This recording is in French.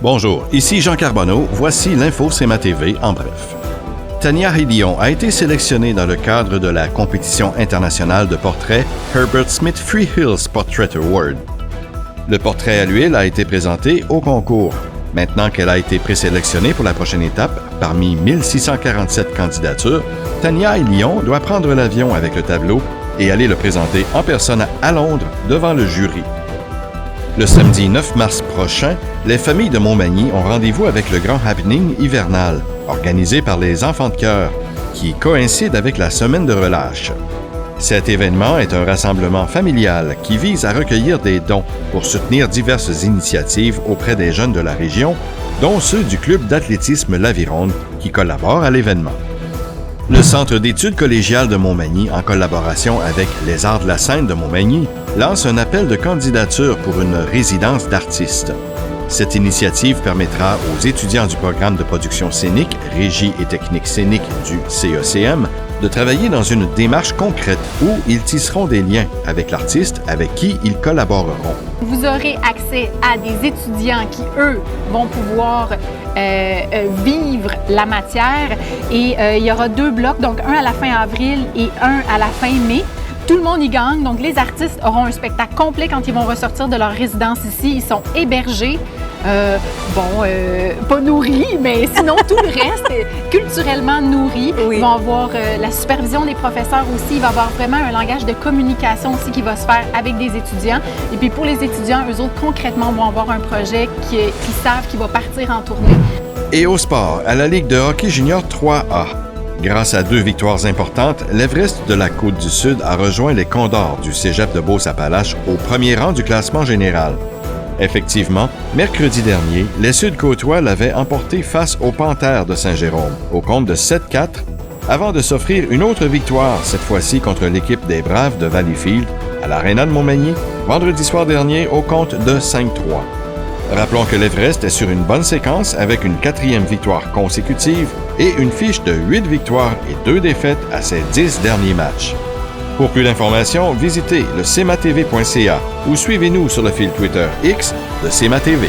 Bonjour, ici Jean Carbonneau, voici l'info CMA TV en bref. Tania Hillion a été sélectionnée dans le cadre de la compétition internationale de portrait Herbert Smith Freehills Portrait Award. Le portrait à l'huile a été présenté au concours. Maintenant qu'elle a été présélectionnée pour la prochaine étape, parmi 1647 candidatures, Tania Hillion doit prendre l'avion avec le tableau et aller le présenter en personne à Londres devant le jury. Le samedi 9 mars prochain, les familles de Montmagny ont rendez-vous avec le grand happening hivernal, organisé par les Enfants de Cœur, qui coïncide avec la semaine de relâche. Cet événement est un rassemblement familial qui vise à recueillir des dons pour soutenir diverses initiatives auprès des jeunes de la région, dont ceux du club d'athlétisme L'Avironde qui collaborent à l'événement. Le Centre d'études collégiales de Montmagny, en collaboration avec les Arts de la Scène de Montmagny, lance un appel de candidature pour une résidence d'artistes. Cette initiative permettra aux étudiants du programme de production scénique, régie et technique scénique du CECM de travailler dans une démarche concrète où ils tisseront des liens avec l'artiste avec qui ils collaboreront. Vous aurez accès à des étudiants qui, eux, vont pouvoir vivre la matière et il y aura 2 blocs, donc un à la fin avril et un à la fin mai. Tout le monde y gagne, donc les artistes auront un spectacle complet quand ils vont ressortir de leur résidence ici. Ils sont hébergés, pas nourris, mais sinon tout le reste est culturellement nourri. Oui. Ils vont avoir la supervision des professeurs aussi. Il va y avoir vraiment un langage de communication aussi qui va se faire avec des étudiants. Et puis pour les étudiants, eux autres, concrètement, vont avoir un projet qu'ils savent qui va partir en tournée. Et au sport, à la Ligue de hockey junior 3A. Grâce à 2 victoires importantes, l'Everest de la Côte-du-Sud a rejoint les Condors du cégep de Beauce-Appalaches au premier rang du classement général. Effectivement, mercredi dernier, les Sud-Côtois l'avaient emporté face aux Panthères de Saint-Jérôme, au compte de 7-4, avant de s'offrir une autre victoire, cette fois-ci contre l'équipe des Braves de Valleyfield, à l'Arena de Montmagny, vendredi soir dernier, au compte de 5-3. Rappelons que l'Everest est sur une bonne séquence avec une 4e victoire consécutive et une fiche de 8 victoires et 2 défaites à ses 10 derniers matchs. Pour plus d'informations, visitez le cmatv.ca ou suivez-nous sur le fil Twitter X de CMA TV.